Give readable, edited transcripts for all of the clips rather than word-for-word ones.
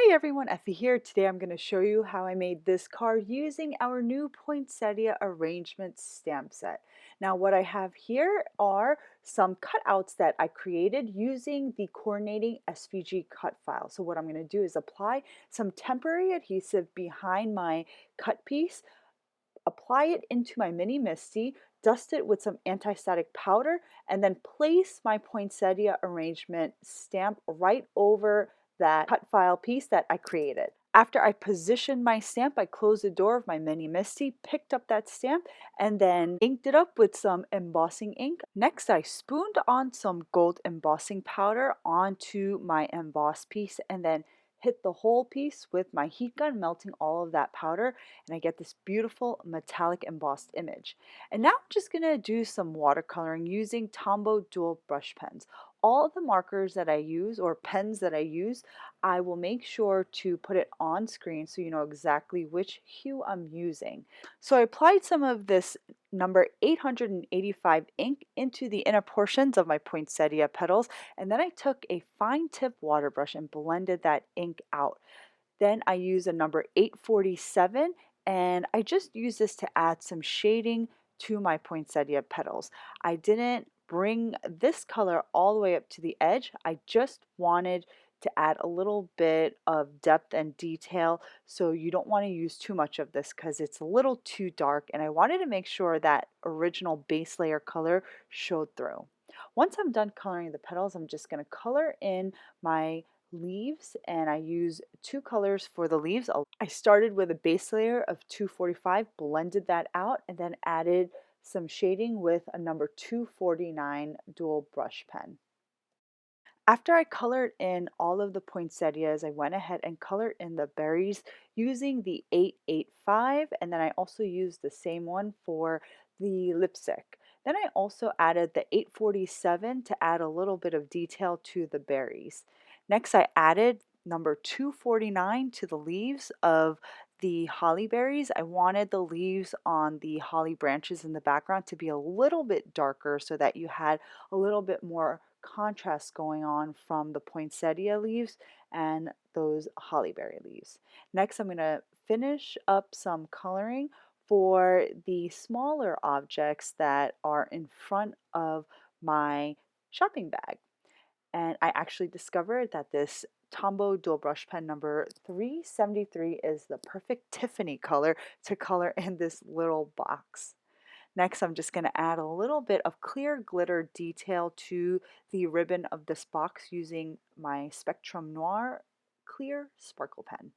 Hey everyone, Effie here. Today I'm going to show you how I made this card using our new Poinsettia arrangement stamp set. Now what I have here are some cutouts that I created using the coordinating SVG cut file. So what I'm going to do is apply some temporary adhesive behind my cut piece, apply it into my mini MISTI, dust it with some anti-static powder, and then place my poinsettia arrangement stamp right over that cut file piece that I created. After I positioned my stamp, I closed the door of my mini MISTI, picked up that stamp, and then inked it up with some embossing ink. Next, I spooned on some gold embossing powder onto my embossed piece and then hit the whole piece with my heat gun, melting all of that powder, and I get this beautiful metallic embossed image. And now I'm just gonna do some watercoloring using Tombow dual brush pens. All of the markers that I use or pens that I use, I will make sure to put it on screen so you know exactly which hue I'm using. So I applied some of this number 885 ink into the inner portions of my poinsettia petals, and then I took a fine tip water brush and blended that ink out. Then I use a number 847, and I just use this to add some shading to my poinsettia petals. I didn't bring this color all the way up to the edge. I just wanted to add a little bit of depth and detail, so you don't want to use too much of this because it's a little too dark, and I wanted to make sure that original base layer color showed through. Once I'm done coloring the petals, I'm just going to color in my leaves, and I use two colors for the leaves. I started with a base layer of 245, blended that out, and then added some shading with a number 249 dual brush pen. After I colored in all of the poinsettias, I went ahead and colored in the berries using the 885, and then I also used the same one for the lipstick. Then I also added the 847 to add a little bit of detail to the berries. Next, I added number 249 to the leaves of the holly berries. I wanted the leaves on the holly branches in the background to be a little bit darker so that you had a little bit more contrast going on from the poinsettia leaves and those hollyberry leaves. Next, I'm going to finish up some coloring for the smaller objects that are in front of my shopping bag. And I actually discovered that this Tombow dual brush pen number 373 is the perfect Tiffany color to color in this little box. Next, I'm just going to add a little bit of clear glitter detail to the ribbon of this box using my Spectrum Noir clear sparkle pen.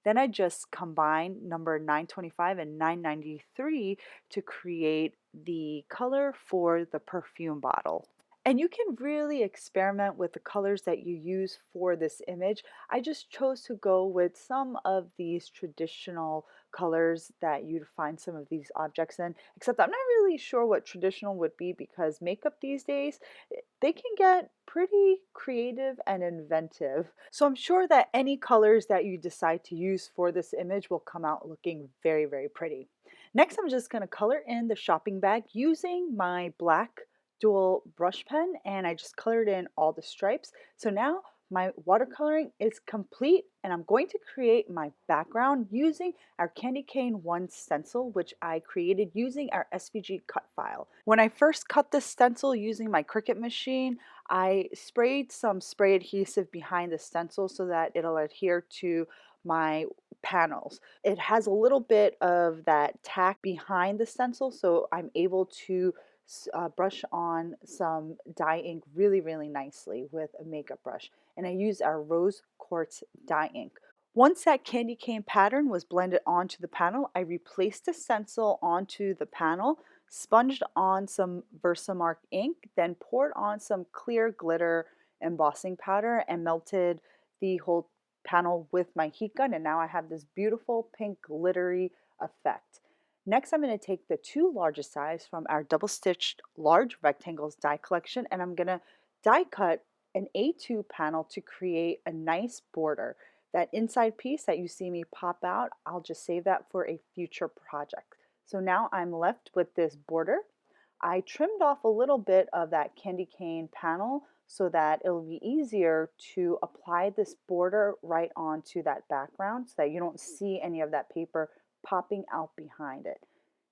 Then I just combine number 925 and 993 to create the color for the perfume bottle. And you can really experiment with the colors that you use for this image. I just chose to go with some of these traditional colors that you'd find some of these objects in, except I'm not really sure what traditional would be because makeup these days, they can get pretty creative and inventive. So I'm sure that any colors that you decide to use for this image will come out looking very, very pretty. Next, I'm just going to color in the shopping bag using my black dual brush pen, and I just colored in all the stripes. So now my watercoloring is complete, and I'm going to create my background using our Candy Cane 1 stencil, which I created using our SVG cut file. When I first cut this stencil using my Cricut machine, I sprayed some spray adhesive behind the stencil so that it'll adhere to my panels. It has a little bit of that tack behind the stencil, so I'm able to brush on some dye ink really, really nicely with a makeup brush. And I use our Rose Quartz dye ink. Once that candy cane pattern was blended onto the panel, I replaced the stencil onto the panel, sponged on some Versamark ink, then poured on some clear glitter embossing powder and melted the whole panel with my heat gun. And now I have this beautiful pink glittery effect. Next, I'm going to take the two largest size from our double stitched large rectangles die collection, and I'm going to die cut an A2 panel to create a nice border. That inside piece that you see me pop out, I'll just save that for a future project. So now I'm left with this border. I trimmed off a little bit of that candy cane panel so that it'll be easier to apply this border right onto that background so that you don't see any of that paper popping out behind it.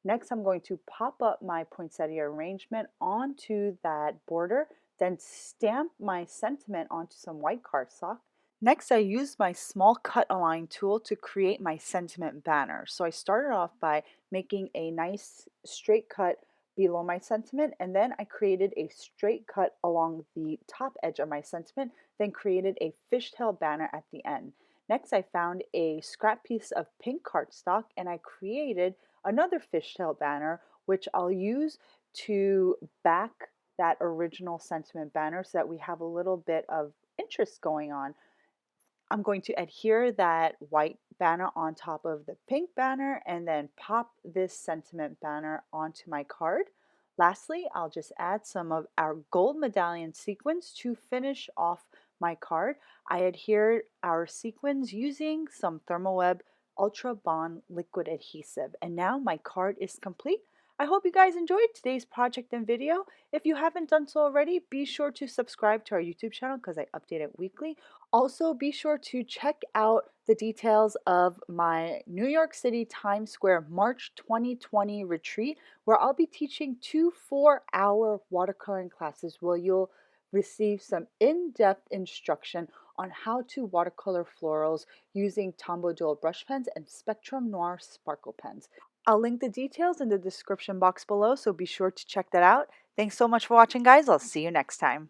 Next, I'm going to pop up my poinsettia arrangement onto that border, then stamp my sentiment onto some white cardstock. Next, I used my small cut align tool to create my sentiment banner. So I started off by making a nice straight cut below my sentiment, and then I created a straight cut along the top edge of my sentiment, then created a fishtail banner at the end. Next, I found a scrap piece of pink cardstock and I created another fishtail banner, which I'll use to back that original sentiment banner so that we have a little bit of interest going on. I'm going to adhere that white banner on top of the pink banner and then pop this sentiment banner onto my card. Lastly, I'll just add some of our gold medallion sequins to finish off my card. I adhered our sequins using some Thermoweb Ultra Bond liquid adhesive. And now my card is complete. I hope you guys enjoyed today's project and video. If you haven't done so already, be sure to subscribe to our YouTube channel because I update it weekly. Also, be sure to check out the details of my New York City Times Square March 2020 retreat, where I'll be teaching 2 4-hour watercoloring classes where you'll receive some in-depth instruction on how to watercolor florals using Tombow Dual brush pens and Spectrum Noir sparkle pens. I'll link the details in the description box below, so be sure to check that out. Thanks so much for watching, guys. I'll see you next time.